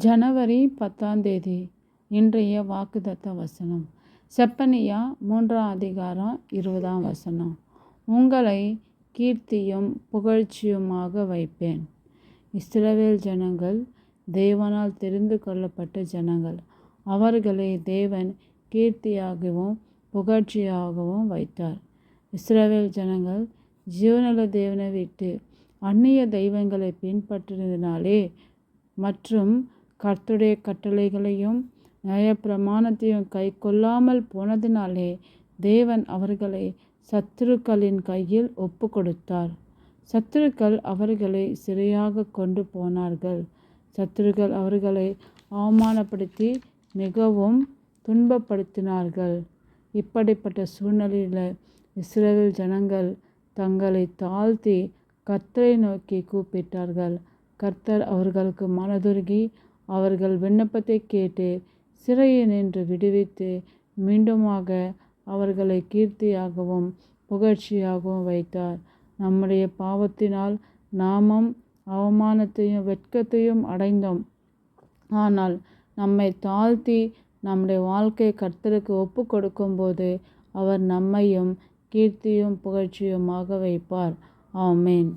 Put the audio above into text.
ஜனவரி 10 இன்றைய வாக்குத்தத்த வசனம். செப்பனியா 3:20 உங்களை கீர்த்தியும் புகழ்ச்சியுமாக வைப்பேன். இஸ்ரவேல் ஜனங்கள் தேவனால் தெரிந்து கொள்ளப்பட்ட ஜனங்கள். அவர்களை தேவன் கீர்த்தியாகவும் புகழ்ச்சியாகவும் வைத்தார். இஸ்ரவேல் ஜனங்கள் ஜீவனுள்ள தேவனை விட்டு அந்நிய தெய்வங்களை பின்பற்றினதினாலே மற்றும் கர்த்தருடைய கட்டளைகளையும் நியாயப்பிரமாணத்தையும் கை கொள்ளாமல் போனதினாலே தேவன் அவர்களை சத்துருக்களின் கையில் ஒப்பு கொடுத்தார். சத்துருக்கள் அவர்களை சிறையாக கொண்டு போனார்கள். சத்துருக்கள் அவர்களை அவமானப்படுத்தி மிகவும் துன்பப்படுத்தினார்கள். இப்படிப்பட்ட சூழ்நிலையில் இஸ்ரவேல் ஜனங்கள் தங்களை தாழ்த்தி கர்த்தரை நோக்கி கூப்பிட்டார்கள். கர்த்தர் அவர்களுக்கு மனதுருகி அவர்கள் விண்ணப்பத்தை கேட்டு சிறையில் நின்று விடுவித்து மீண்டுமாக அவர்களை கீர்த்தியாகவும் புகழ்ச்சியாகவும் வைத்தார். நம்முடைய பாவத்தினால் நாமும் அவமானத்தையும் வெட்கத்தையும் அடைந்தோம். ஆனால் நம்மை தாழ்த்தி நம்முடைய வாழ்க்கை கர்த்தருக்கு ஒப்பு கொடுக்கும்போது அவர் நம்மையும் கீர்த்தியும் புகழ்ச்சியுமாக வைப்பார். ஆமென்.